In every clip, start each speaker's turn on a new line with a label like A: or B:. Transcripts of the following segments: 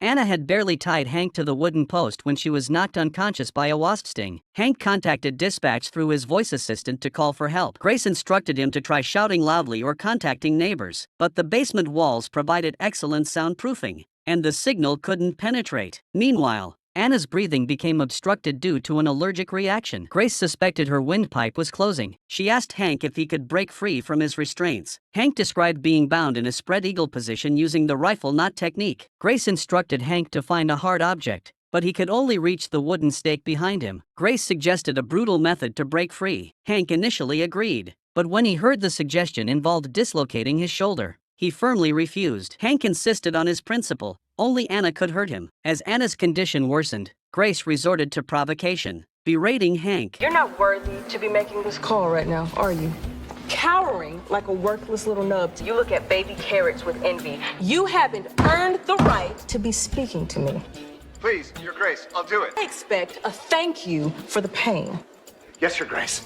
A: Anna had barely tied Hank to the wooden post when she was knocked unconscious by a wasp sting. Hank contacted dispatch through his voice assistant to call for help. Grace instructed him to try shouting loudly or contacting neighbors, but the basement walls provided excellent soundproofing, and the signal couldn't penetrate. Meanwhile, Anna's breathing became obstructed due to an allergic reaction. Grace suspected her windpipe was closing. She asked Hank if he could break free from his restraints. Hank described being bound in a spread eagle position using the rifle knot technique. Grace instructed Hank to find a hard object, but he could only reach the wooden stake behind him. Grace suggested a brutal method to break free. Hank initially agreed, but when he heard the suggestion involved dislocating his shoulder, he firmly refused. Hank insisted on his principle. Only Anna could hurt him. As Anna's condition worsened, Grace resorted to provocation, berating Hank.
B: You're not worthy to be making this call right now, are you? Cowering like a worthless little nub. You look at baby carrots with envy. You haven't earned the right to be speaking to me.
C: Please, Your Grace, I'll do it.
B: I expect a thank you for the pain.
C: Yes, Your Grace.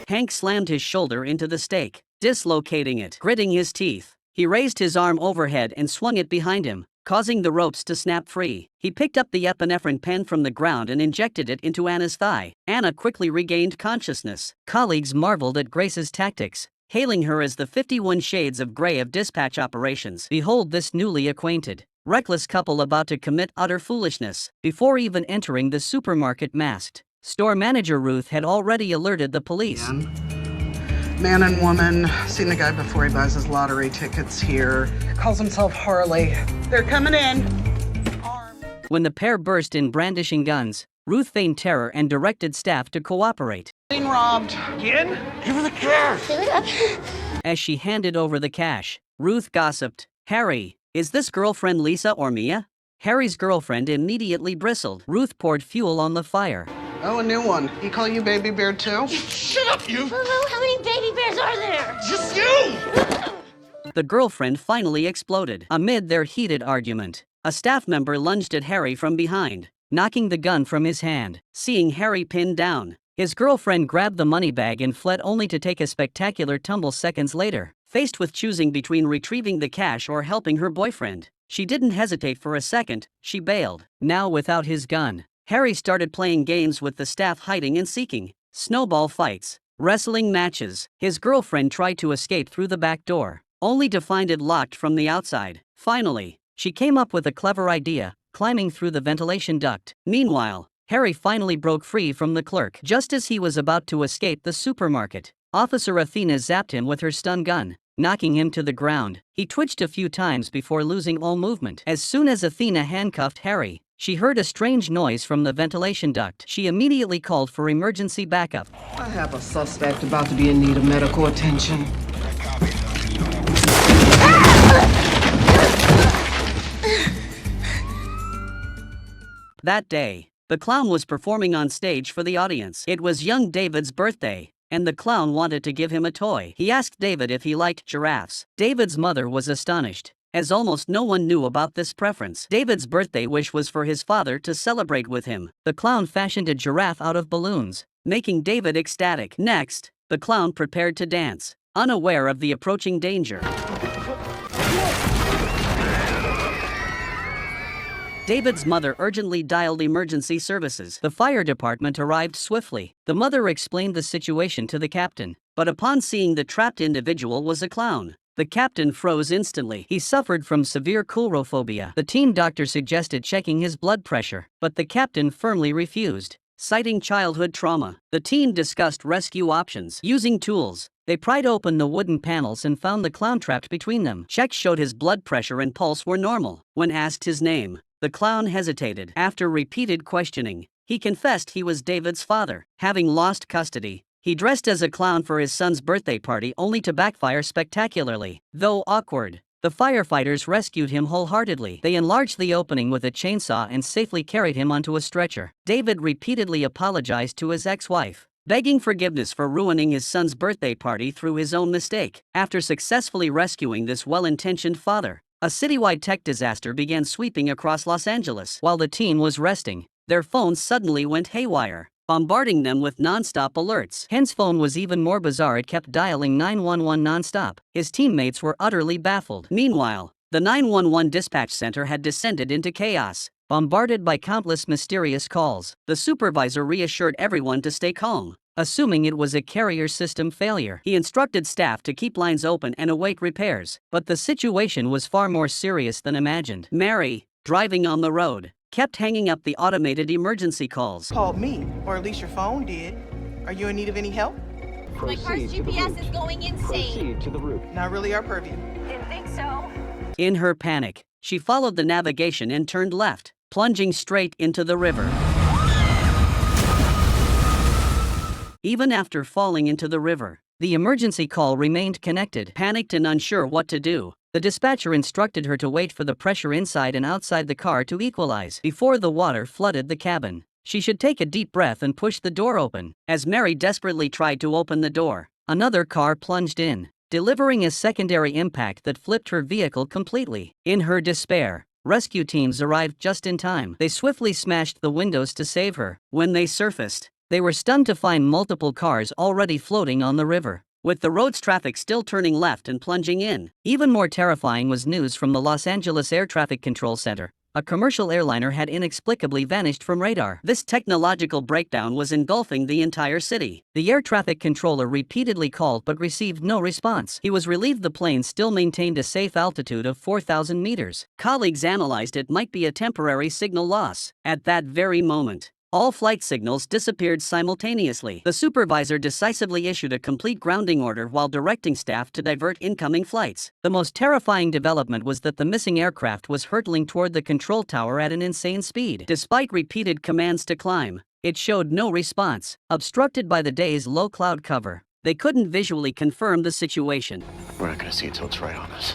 A: Hank slammed his shoulder into the stake, dislocating it. Gritting his teeth, he raised his arm overhead and swung it behind him, causing the ropes to snap free. He picked up the epinephrine pen from the ground and injected it into Anna's thigh. Anna quickly regained consciousness. Colleagues marveled at Grace's tactics, hailing her as the 51 Shades of Grey of dispatch operations. Behold this newly acquainted, reckless couple about to commit utter foolishness. Before even entering the supermarket masked, store manager Ruth had already alerted the police.
D: Man and woman, seen the guy before he buys his lottery tickets here. Calls himself Harley. They're coming in.
A: When the pair burst in brandishing guns, Ruth feigned terror and directed staff to cooperate.
D: Being robbed.
C: Again? Give her the cash.
E: Give it up.
A: As she handed over the cash, Ruth gossiped, "Harry, is this girlfriend Lisa or Mia?" Harry's girlfriend immediately bristled. Ruth poured fuel on the fire.
D: Oh, a new one. He call you Baby Bear too?
C: Shut up, you!
E: How many baby bears are there?
C: Just you!
A: The girlfriend finally exploded. Amid their heated argument, a staff member lunged at Harry from behind, knocking the gun from his hand. Seeing Harry pinned down, his girlfriend grabbed the money bag and fled only to take a spectacular tumble seconds later. Faced with choosing between retrieving the cash or helping her boyfriend, she didn't hesitate for a second. She bailed. Now without his gun, Harry started playing games with the staff, hiding and seeking, snowball fights, wrestling matches. His girlfriend tried to escape through the back door, only to find it locked from the outside. Finally, she came up with a clever idea, climbing through the ventilation duct. Meanwhile, Harry finally broke free from the clerk. Just as he was about to escape the supermarket, Officer Athena zapped him with her stun gun, knocking him to the ground. He twitched a few times before losing all movement. As soon as Athena handcuffed Harry, she heard a strange noise from the ventilation duct. She immediately called for emergency backup.
F: I have a suspect about to be in need of medical attention.
A: That day, the clown was performing on stage for the audience. It was young David's birthday, and the clown wanted to give him a toy. He asked David if he liked giraffes. David's mother was astonished, as almost no one knew about this preference. David's birthday wish was for his father to celebrate with him. The clown fashioned a giraffe out of balloons, making David ecstatic. Next, the clown prepared to dance, unaware of the approaching danger. David's mother urgently dialed emergency services. The fire department arrived swiftly. The mother explained the situation to the captain, but upon seeing the trapped individual was a clown, the captain froze instantly. He suffered from severe coulrophobia. The team doctor suggested checking his blood pressure, but the captain firmly refused, citing childhood trauma. The team discussed rescue options. Using tools, they pried open the wooden panels and found the clown trapped between them. Checks showed his blood pressure and pulse were normal. When asked his name, the clown hesitated. After repeated questioning, he confessed he was David's father. Having lost custody, he dressed as a clown for his son's birthday party, only to backfire spectacularly. Though awkward, the firefighters rescued him wholeheartedly. They enlarged the opening with a chainsaw and safely carried him onto a stretcher. David repeatedly apologized to his ex-wife, begging forgiveness for ruining his son's birthday party through his own mistake. After successfully rescuing this well-intentioned father, a citywide tech disaster began sweeping across Los Angeles. While the team was resting, their phones suddenly went haywire, bombarding them with non-stop alerts. Hen's phone was even more bizarre. It kept dialing 911 non-stop. His teammates were utterly baffled. Meanwhile, The 911 dispatch center had descended into chaos. Bombarded by countless mysterious calls, the supervisor reassured everyone to stay calm, assuming it was a carrier system failure. He instructed staff to keep lines open and await repairs, but the situation was far more serious than imagined. Mary, driving on the road, kept hanging up the automated emergency calls.
G: Called me, or at least your phone did. Are you in need of any help?
E: My car's GPS is going insane.
G: Not really our purview.
E: Didn't think so.
A: In her panic, she followed the navigation and turned left, plunging straight into the river. Even after falling into the river, the emergency call remained connected. Panicked and unsure what to do, the dispatcher instructed her to wait for the pressure inside and outside the car to equalize before the water flooded the cabin. She should take a deep breath and push the door open. As Mary desperately tried to open the door, another car plunged in, delivering a secondary impact that flipped her vehicle completely. In her despair, rescue teams arrived just in time. They swiftly smashed the windows to save her. When they surfaced, they were stunned to find multiple cars already floating on the river, with the road's traffic still turning left and plunging in. Even more terrifying was news from the Los Angeles Air Traffic Control Center. A commercial airliner had inexplicably vanished from radar. This technological breakdown was engulfing the entire city. The air traffic controller repeatedly called but received no response. He was relieved the plane still maintained a safe altitude of 4,000 meters. Colleagues analyzed it might be a temporary signal loss. At that very moment, all flight signals disappeared simultaneously. The supervisor decisively issued a complete grounding order while directing staff to divert incoming flights. The most terrifying development was that the missing aircraft was hurtling toward the control tower at an insane speed. Despite repeated commands to climb, it showed no response. Obstructed by the day's low cloud cover, they couldn't visually confirm the situation.
C: We're not gonna see it till it's right on us.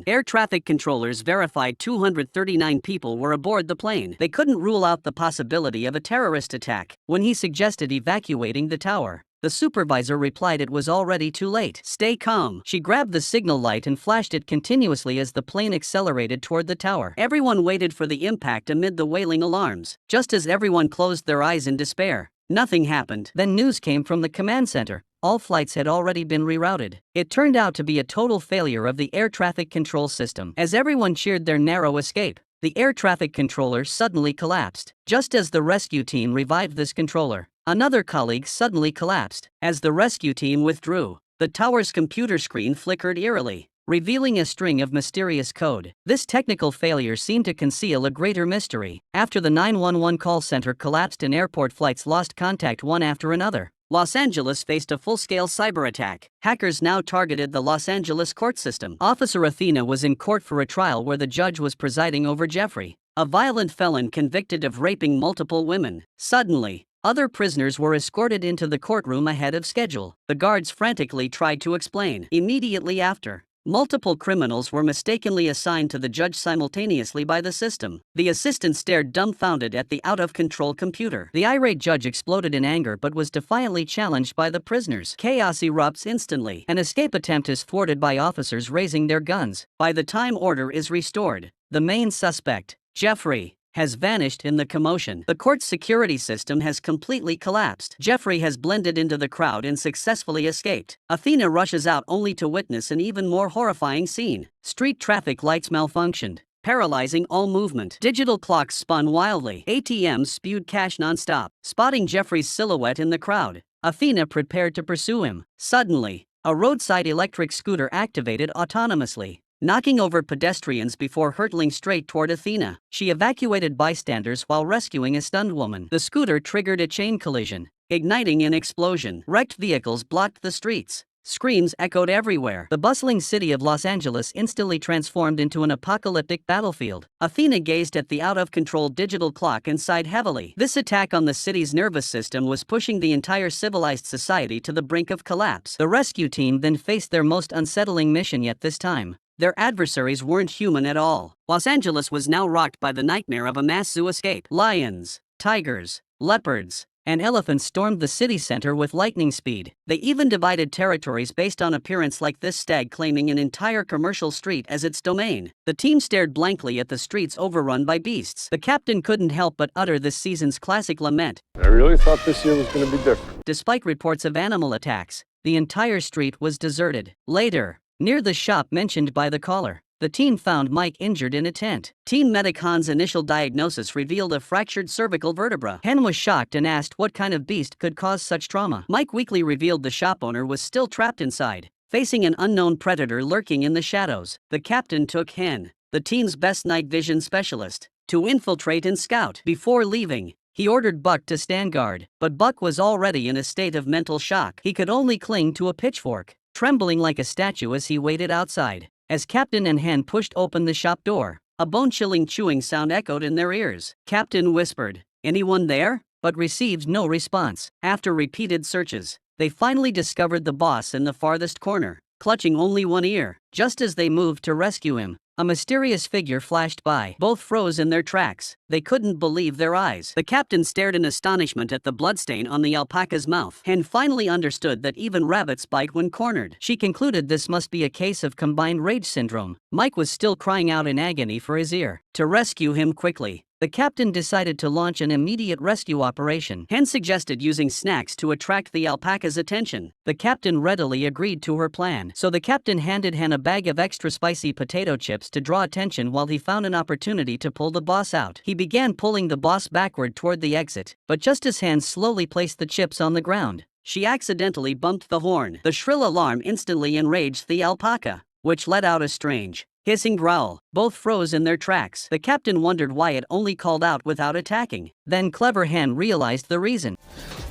A: Air traffic controllers verified 239 people were aboard the plane. They couldn't rule out the possibility of a terrorist attack. When he suggested evacuating the tower, the supervisor replied it was already too late. Stay calm. She grabbed the signal light and flashed it continuously as the plane accelerated toward the tower. Everyone waited for the impact amid the wailing alarms. Just as everyone closed their eyes in despair, nothing happened. Then news came from the command center. All flights had already been rerouted. It turned out to be a total failure of the air traffic control system. As everyone cheered their narrow escape, the air traffic controller suddenly collapsed. Just as the rescue team revived this controller, another colleague suddenly collapsed. As the rescue team withdrew, the tower's computer screen flickered eerily, revealing a string of mysterious code. This technical failure seemed to conceal a greater mystery. After the 911 call center collapsed and airport flights lost contact one after another, Los Angeles faced a full-scale cyber attack. Hackers now targeted the Los Angeles court system. Officer Athena was in court for a trial where the judge was presiding over Jeffrey, a violent felon convicted of raping multiple women. Suddenly, other prisoners were escorted into the courtroom ahead of schedule. The guards frantically tried to explain. Immediately after, multiple criminals were mistakenly assigned to the judge simultaneously by the system. The assistant stared dumbfounded at the out-of-control computer. The irate judge exploded in anger but was defiantly challenged by the prisoners. Chaos erupts instantly. An escape attempt is thwarted by officers raising their guns. By the time order is restored, the main suspect, Jeffrey, has vanished in the commotion. The court's security system has completely collapsed. Jeffrey has blended into the crowd and successfully escaped. Athena rushes out only to witness an even more horrifying scene. Street traffic lights malfunctioned, paralyzing all movement. Digital clocks spun wildly. ATMs spewed cash nonstop. Spotting Jeffrey's silhouette in the crowd, Athena prepared to pursue him. Suddenly, a roadside electric scooter activated autonomously, knocking over pedestrians before hurtling straight toward Athena. She evacuated bystanders while rescuing a stunned woman. The scooter triggered a chain collision, igniting an explosion. Wrecked vehicles blocked the streets. Screams echoed everywhere. The bustling city of Los Angeles instantly transformed into an apocalyptic battlefield. Athena gazed at the out-of-control digital clock and sighed heavily. This attack on the city's nervous system was pushing the entire civilized society to the brink of collapse. The rescue team then faced their most unsettling mission yet this time. Their adversaries weren't human at all. Los Angeles was now rocked by the nightmare of a mass zoo escape. Lions, tigers, leopards, and elephants stormed the city center with lightning speed. They even divided territories based on appearance, like this stag claiming an entire commercial street as its domain. The team stared blankly at the streets overrun by beasts. The captain couldn't help but utter this season's classic lament.
H: I really thought this year was going to be different.
A: Despite reports of animal attacks, the entire street was deserted. Later, near the shop mentioned by the caller, the team found Mike injured in a tent. Team medic Han's initial diagnosis revealed a fractured cervical vertebra. Han was shocked and asked what kind of beast could cause such trauma. Mike weakly revealed the shop owner was still trapped inside, facing an unknown predator lurking in the shadows. The captain took Han, the team's best night vision specialist, to infiltrate and scout. Before leaving, he ordered Buck to stand guard, but Buck was already in a state of mental shock. He could only cling to a pitchfork, trembling like a statue as he waited outside. As Captain and Han pushed open the shop door, a bone-chilling chewing sound echoed in their ears. Captain whispered, "Anyone there?" but received no response. After repeated searches, they finally discovered the boss in the farthest corner, clutching only one ear. Just as they moved to rescue him, a mysterious figure flashed by. Both froze in their tracks. They couldn't believe their eyes. The captain stared in astonishment at the bloodstain on the alpaca's mouth. Han finally understood that even rabbits bite when cornered. She concluded this must be a case of combined rage syndrome. Mike was still crying out in agony for his ear. To rescue him quickly, the captain decided to launch an immediate rescue operation. Han suggested using snacks to attract the alpaca's attention. The captain readily agreed to her plan. So the captain handed Han a bag of extra spicy potato chips to draw attention while he found an opportunity to pull the boss out. He began pulling the boss backward toward the exit, but just as Han slowly placed the chips on the ground, she accidentally bumped the horn. The shrill alarm instantly enraged the alpaca, which let out a strange, hissing growl. Both froze in their tracks. The captain wondered why it only called out without attacking. Then clever Han realized the reason.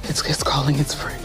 D: It's calling its friend.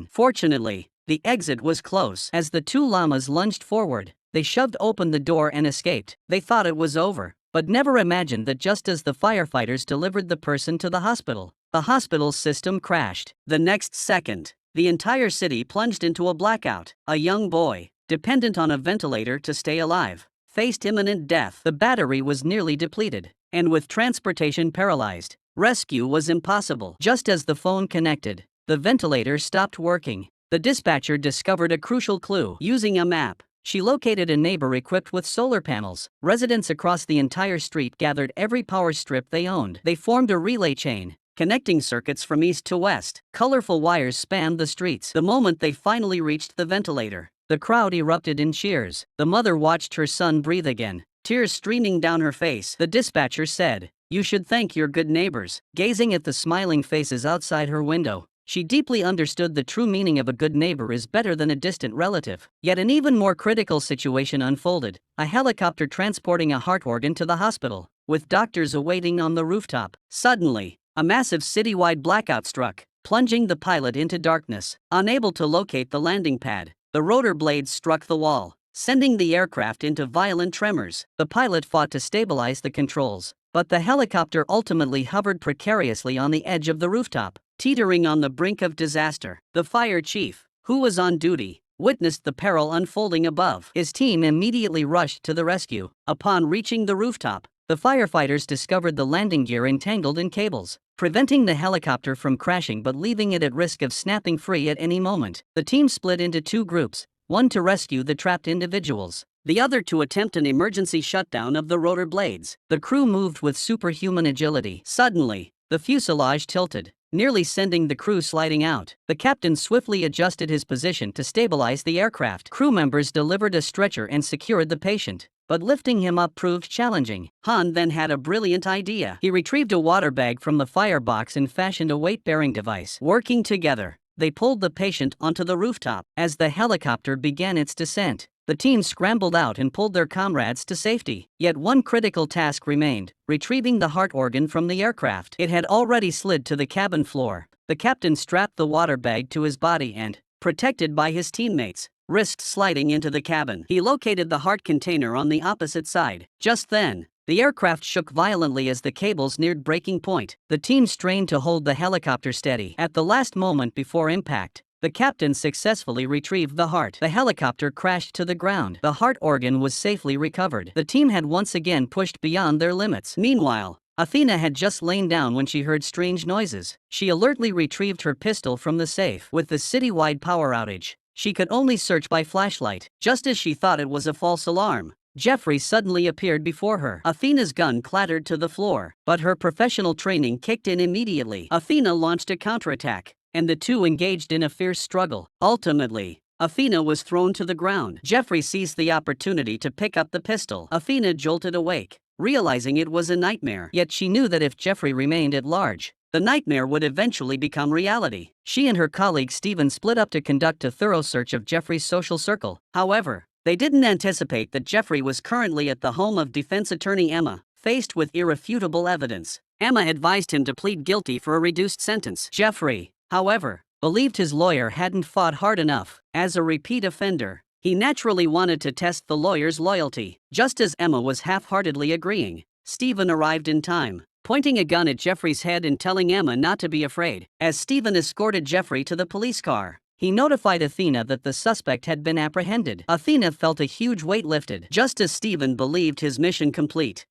A: Fortunately, the exit was close. As the two llamas lunged forward, they shoved open the door and escaped. They thought it was over, but never imagined that just as the firefighters delivered the person to the hospital's system crashed. The next second, the entire city plunged into a blackout. A young boy, dependent on a ventilator to stay alive, faced imminent death. The battery was nearly depleted, and with transportation paralyzed, rescue was impossible. Just as the phone connected, the ventilator stopped working. The dispatcher discovered a crucial clue. Using a map, she located a neighbor equipped with solar panels. Residents across the entire street gathered every power strip they owned. They formed a relay chain, connecting circuits from east to west. Colorful wires spanned the streets. The moment they finally reached the ventilator, the crowd erupted in cheers. The mother watched her son breathe again, tears streaming down her face. The dispatcher said, "You should thank your good neighbors." Gazing at the smiling faces outside her window, she deeply understood the true meaning of a good neighbor is better than a distant relative. Yet an even more critical situation unfolded. A helicopter transporting a heart organ to the hospital, with doctors awaiting on the rooftop. Suddenly, a massive citywide blackout struck, plunging the pilot into darkness. Unable to locate the landing pad, the rotor blades struck the wall, sending the aircraft into violent tremors. The pilot fought to stabilize the controls, but the helicopter ultimately hovered precariously on the edge of the rooftop, teetering on the brink of disaster. The fire chief, who was on duty, witnessed the peril unfolding above. His team immediately rushed to the rescue. Upon reaching the rooftop, the firefighters discovered the landing gear entangled in cables, preventing the helicopter from crashing but leaving it at risk of snapping free at any moment. The team split into two groups, one to rescue the trapped individuals, the other to attempt an emergency shutdown of the rotor blades. The crew moved with superhuman agility. Suddenly, the fuselage tilted, nearly sending the crew sliding out. The captain swiftly adjusted his position to stabilize the aircraft. Crew members delivered a stretcher and secured the patient, but lifting him up proved challenging. Han then had a brilliant idea. He retrieved a water bag from the firebox and fashioned a weight-bearing device. Working together, they pulled the patient onto the rooftop. As the helicopter began its descent, the team scrambled out and pulled their comrades to safety. Yet one critical task remained: retrieving the heart organ from the aircraft. It had already slid to the cabin floor. The captain strapped the water bag to his body and, protected by his teammates, risked sliding into the cabin. He located the heart container on the opposite side. Just then, the aircraft shook violently as the cables neared breaking point. The team strained to hold the helicopter steady. At the last moment before impact, the captain successfully retrieved the heart. The helicopter crashed to the ground. The heart organ was safely recovered. The team had once again pushed beyond their limits. Meanwhile, Athena had just lain down when she heard strange noises. She alertly retrieved her pistol from the safe. With the citywide power outage, she could only search by flashlight. Just as she thought it was a false alarm, Jeffrey suddenly appeared before her. Athena's gun clattered to the floor, but her professional training kicked in immediately. Athena launched a counterattack, and the two engaged in a fierce struggle. Ultimately, Athena was thrown to the ground. Jeffrey seized the opportunity to pick up the pistol. Athena jolted awake, realizing it was a nightmare. Yet she knew that if Jeffrey remained at large, the nightmare would eventually become reality. She and her colleague Steven split up to conduct a thorough search of Jeffrey's social circle. However, they didn't anticipate that Jeffrey was currently at the home of defense attorney Emma. Faced with irrefutable evidence, Emma advised him to plead guilty for a reduced sentence. Jeffrey, however, believed his lawyer hadn't fought hard enough. As a repeat offender, he naturally wanted to test the lawyer's loyalty. Just as Emma was half-heartedly agreeing, Steven arrived in time, pointing a gun at Jeffrey's head and telling Emma not to be afraid. As Steven escorted Jeffrey to the police car, he notified Athena that the suspect had been apprehended. Athena felt a huge weight lifted, just as Steven believed his mission complete.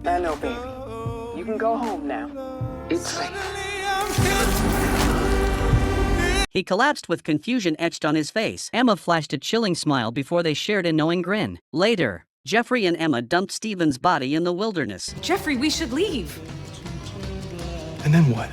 I: I know, baby. You can go home now. It's safe.
A: He collapsed with confusion etched on his face. Emma flashed a chilling smile before they shared a knowing grin. Later, Jeffrey and Emma dumped Steven's body in the wilderness.
J: Jeffrey, we should leave.
H: And then what?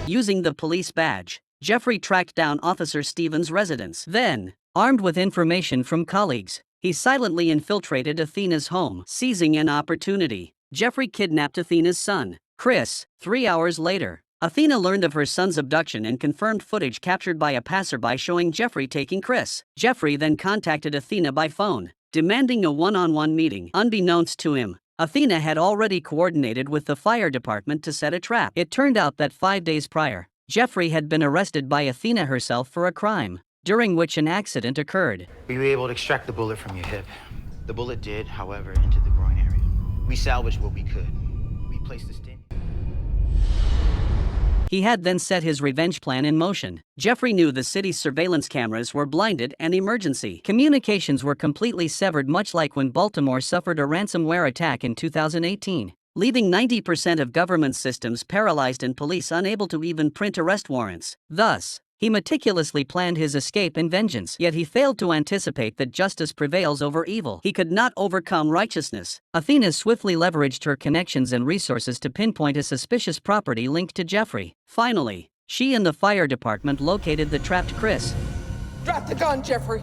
A: Using the police badge, Jeffrey tracked down Officer Steven's residence. Then, armed with information from colleagues, he silently infiltrated Athena's home. Seizing an opportunity, Jeffrey kidnapped Athena's son, Chris. 3 hours later, Athena learned of her son's abduction and confirmed footage captured by a passerby showing Jeffrey taking Chris. Jeffrey then contacted Athena by phone, demanding a one-on-one meeting. Unbeknownst to him, Athena had already coordinated with the fire department to set a trap. It turned out that 5 days prior, Jeffrey had been arrested by Athena herself for a crime, during which an accident occurred.
K: We were able to extract the bullet from your hip. The bullet did, however, enter the groin area. We salvaged what we could. We placed the stent.
A: He had then set his revenge plan in motion. Jeffrey knew the city's surveillance cameras were blinded and emergency communications were completely severed, much like when Baltimore suffered a ransomware attack in 2018, leaving 90% of government systems paralyzed and police unable to even print arrest warrants. Thus, he meticulously planned his escape and vengeance, yet he failed to anticipate that justice prevails over evil. He could not overcome righteousness. Athena swiftly leveraged her connections and resources to pinpoint a suspicious property linked to Jeffrey. Finally, she and the fire department located the trapped Chris.
G: Drop the gun, Jeffrey.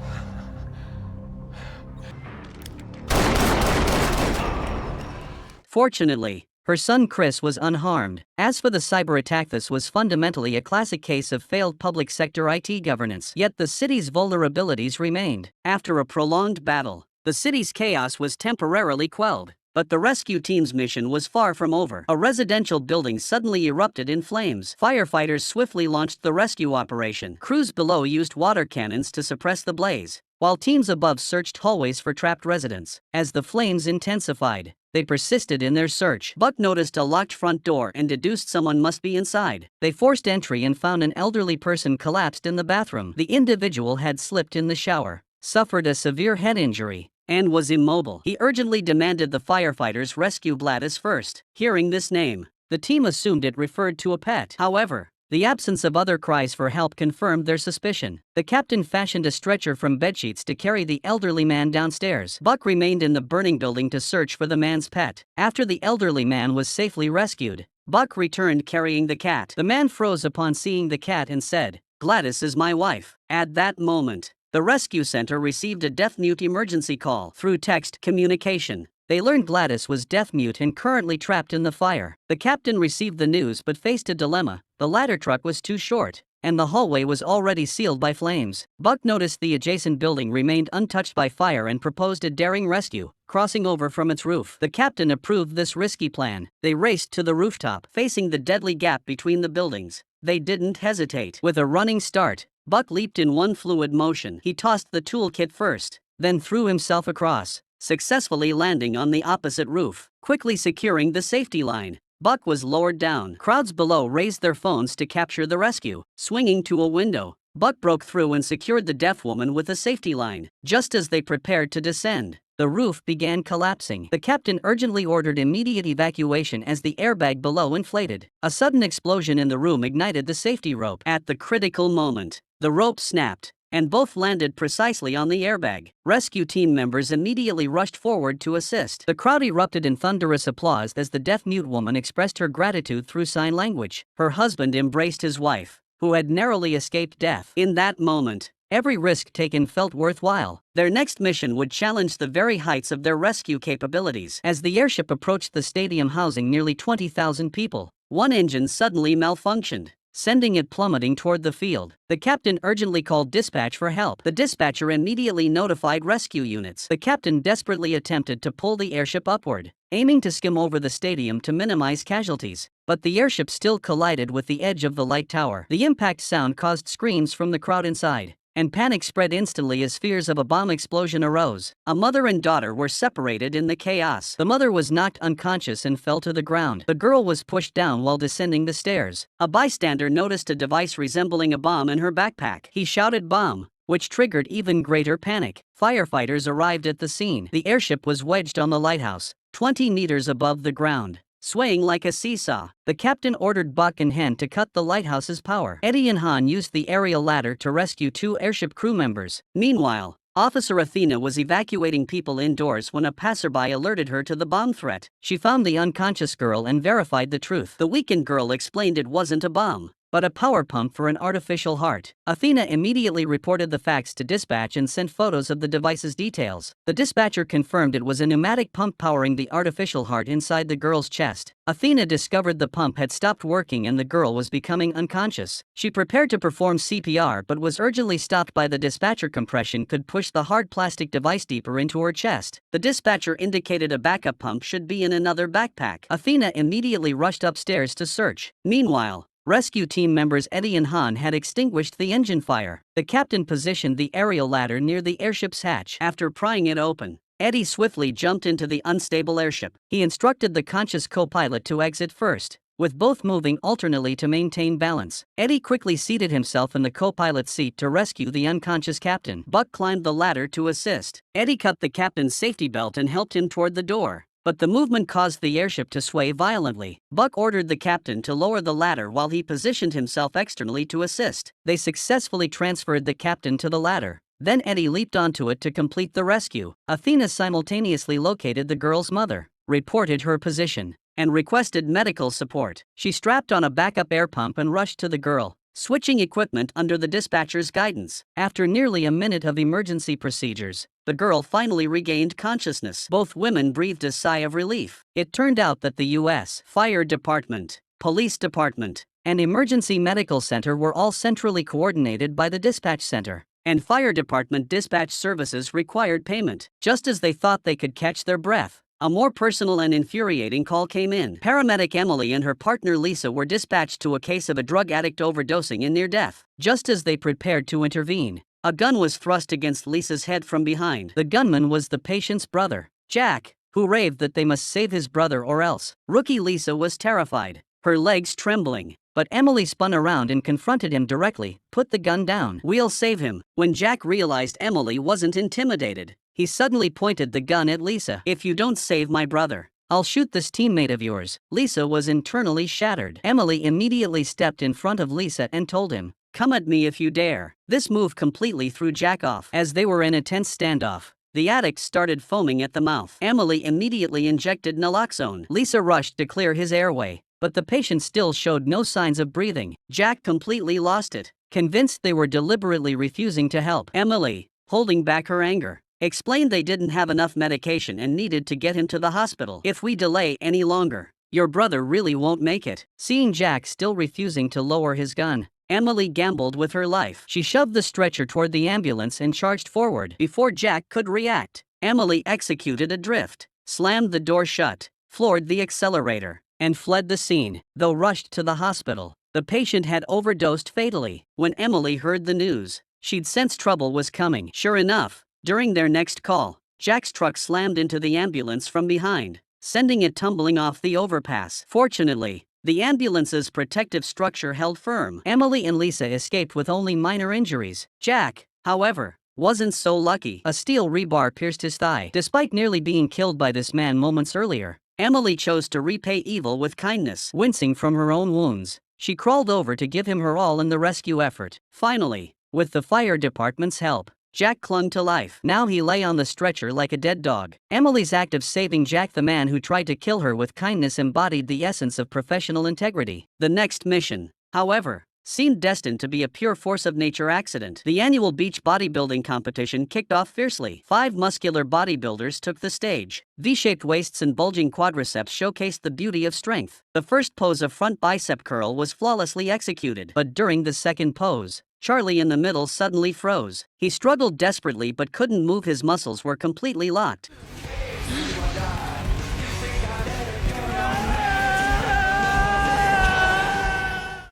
A: Fortunately, her son Chris was unharmed. As for the cyber attack, this was fundamentally a classic case of failed public sector IT governance. Yet the city's vulnerabilities remained. After a prolonged battle, the city's chaos was temporarily quelled. But the rescue team's mission was far from over. A residential building suddenly erupted in flames. Firefighters swiftly launched the rescue operation. Crews below used water cannons to suppress the blaze, while teams above searched hallways for trapped residents. As the flames intensified, they persisted in their search. Buck noticed a locked front door and deduced someone must be inside. They forced entry and found an elderly person collapsed in the bathroom. The individual had slipped in the shower, suffered a severe head injury, and was immobile. He urgently demanded the firefighters rescue Gladys first. Hearing this name, the team assumed it referred to a pet. However, the absence of other cries for help confirmed their suspicion. The captain fashioned a stretcher from bedsheets to carry the elderly man downstairs. Buck remained in the burning building to search for the man's pet. After the elderly man was safely rescued, Buck returned carrying the cat. The man froze upon seeing the cat and said, "Gladys is my wife." At that moment, the rescue center received a deaf-mute emergency call. Through text communication, they learned Gladys was deaf-mute and currently trapped in the fire. The captain received the news but faced a dilemma. The ladder truck was too short, and the hallway was already sealed by flames. Buck noticed the adjacent building remained untouched by fire and proposed a daring rescue, crossing over from its roof. The captain approved this risky plan. They raced to the rooftop, facing the deadly gap between the buildings. They didn't hesitate. With a running start, Buck leaped in one fluid motion. He tossed the toolkit first, then threw himself across, successfully landing on the opposite roof. Quickly securing the safety line, Buck was lowered down. Crowds below raised their phones to capture the rescue. Swinging to a window, Buck broke through and secured the deaf woman with a safety line. Just as they prepared to descend, the roof began collapsing. The captain urgently ordered immediate evacuation as the airbag below inflated. A sudden explosion in the room ignited the safety rope. At the critical moment, the rope snapped, and both landed precisely on the airbag. Rescue team members immediately rushed forward to assist. The crowd erupted in thunderous applause as the deaf-mute woman expressed her gratitude through sign language. Her husband embraced his wife, who had narrowly escaped death. In that moment, every risk taken felt worthwhile. Their next mission would challenge the very heights of their rescue capabilities. As the airship approached the stadium housing nearly 20,000 people, one engine suddenly malfunctioned, sending it plummeting toward the field. The captain urgently called dispatch for help. The dispatcher immediately notified rescue units. The captain desperately attempted to pull the airship upward, aiming to skim over the stadium to minimize casualties, but the airship still collided with the edge of the light tower. The impact sound caused screams from the crowd inside, and panic spread instantly as fears of a bomb explosion arose. A mother and daughter were separated in the chaos. The mother was knocked unconscious and fell to the ground. The girl was pushed down while descending the stairs. A bystander noticed a device resembling a bomb in her backpack. He shouted "bomb," which triggered even greater panic. Firefighters arrived at the scene. The airship was wedged on the lighthouse, 20 meters above the ground, swaying like a seesaw. The captain ordered Buck and Hen to cut the lighthouse's power. Eddie and Han used the aerial ladder to rescue 2 airship crew members. Meanwhile, Officer Athena was evacuating people indoors when a passerby alerted her to the bomb threat. She found the unconscious girl and verified the truth. The weakened girl explained it wasn't a bomb, but a power pump for an artificial heart. Athena immediately reported the facts to dispatch and sent photos of the device's details. The dispatcher confirmed it was a pneumatic pump powering the artificial heart inside the girl's chest. Athena discovered the pump had stopped working and the girl was becoming unconscious. She prepared to perform CPR but was urgently stopped by the dispatcher. Compression could push the hard plastic device deeper into her chest. The dispatcher indicated a backup pump should be in another backpack. Athena immediately rushed upstairs to search. Meanwhile, rescue team members Eddie and Han had extinguished the engine fire. The captain positioned the aerial ladder near the airship's hatch. After prying it open, Eddie swiftly jumped into the unstable airship. He instructed the conscious co-pilot to exit first, with both moving alternately to maintain balance. Eddie quickly seated himself in the co-pilot's seat to rescue the unconscious captain. Buck climbed the ladder to assist. Eddie cut the captain's safety belt and helped him toward the door, but the movement caused the airship to sway violently. Buck ordered the captain to lower the ladder while he positioned himself externally to assist. They successfully transferred the captain to the ladder. Then Eddie leaped onto it to complete the rescue. Athena simultaneously located the girl's mother, reported her position, and requested medical support. She strapped on a backup air pump and rushed to the girl, switching equipment under the dispatcher's guidance. After nearly a minute of emergency procedures, the girl finally regained consciousness. Both women breathed a sigh of relief. It turned out that the U.S. Fire Department, Police Department, and Emergency Medical Center were all centrally coordinated by the dispatch center, and Fire Department dispatch services required payment. Just as they thought they could catch their breath, a more personal and infuriating call came in. Paramedic Emily and her partner Lisa were dispatched to a case of a drug addict overdosing and near death. Just as they prepared to intervene, a gun was thrust against Lisa's head from behind. The gunman was the patient's brother, Jack, who raved that they must save his brother or else. Rookie Lisa was terrified, her legs trembling, but Emily spun around and confronted him directly. "Put the gun down. We'll save him." When Jack realized Emily wasn't intimidated, he suddenly pointed the gun at Lisa. "If you don't save my brother, I'll shoot this teammate of yours." Lisa was internally shattered. Emily immediately stepped in front of Lisa and told him, "Come at me if you dare." This move completely threw Jack off. As they were in a tense standoff, the addict started foaming at the mouth. Emily immediately injected naloxone. Lisa rushed to clear his airway, but the patient still showed no signs of breathing. Jack completely lost it, convinced they were deliberately refusing to help. Emily, holding back her anger, explained they didn't have enough medication and needed to get him to the hospital. "If we delay any longer, your brother really won't make it." Seeing Jack still refusing to lower his gun, Emily gambled with her life. She shoved the stretcher toward the ambulance and charged forward. Before Jack could react, Emily executed a drift, slammed the door shut, floored the accelerator, and fled the scene. Though rushed to the hospital, the patient had overdosed fatally. When Emily heard the news, she'd sensed trouble was coming. Sure enough, during their next call, Jack's truck slammed into the ambulance from behind, sending it tumbling off the overpass. Fortunately, the ambulance's protective structure held firm. Emily and Lisa escaped with only minor injuries. Jack, however, wasn't so lucky. A steel rebar pierced his thigh. Despite nearly being killed by this man moments earlier, Emily chose to repay evil with kindness. Wincing from her own wounds, she crawled over to give him her all in the rescue effort. Finally, With the fire department's help, Jack clung to life. Now he lay on the stretcher like a dead dog. Emily's act of saving Jack, the man who tried to kill her with kindness, embodied the essence of professional integrity. The next mission, however, seemed destined to be a pure force of nature accident. The annual beach bodybuilding competition kicked off fiercely. 5 muscular bodybuilders took the stage. V-shaped waists and bulging quadriceps showcased the beauty of strength. The first pose of front bicep curl was flawlessly executed. But during the second pose, Charlie in the middle suddenly froze. He struggled desperately but couldn't move. His muscles were completely locked.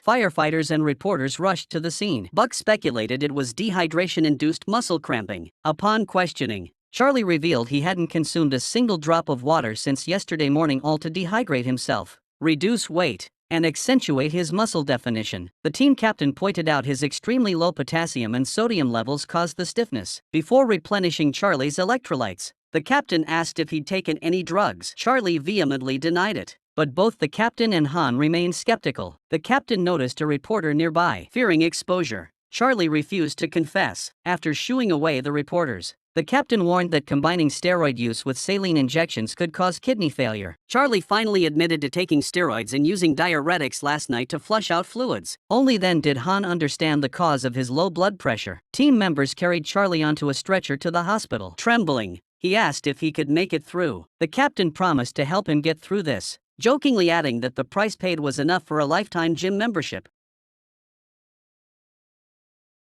A: Firefighters and reporters rushed to the scene. Buck speculated it was dehydration-induced muscle cramping. Upon questioning, Charlie revealed he hadn't consumed a single drop of water since yesterday morning, all to dehydrate himself, reduce weight, and accentuate his muscle definition. The team captain pointed out his extremely low potassium and sodium levels caused the stiffness. Before replenishing Charlie's electrolytes, the captain asked if he'd taken any drugs. Charlie vehemently denied it, but both the captain and Han remained skeptical. The captain noticed a reporter nearby. Fearing exposure, Charlie refused to confess. After shooing away the reporters, the captain warned that combining steroid use with saline injections could cause kidney failure. Charlie finally admitted to taking steroids and using diuretics last night to flush out fluids. Only then did Han understand the cause of his low blood pressure. Team members carried Charlie onto a stretcher to the hospital. Trembling, he asked if he could make it through. The captain promised to help him get through this, jokingly adding that the price paid was enough for a lifetime gym membership.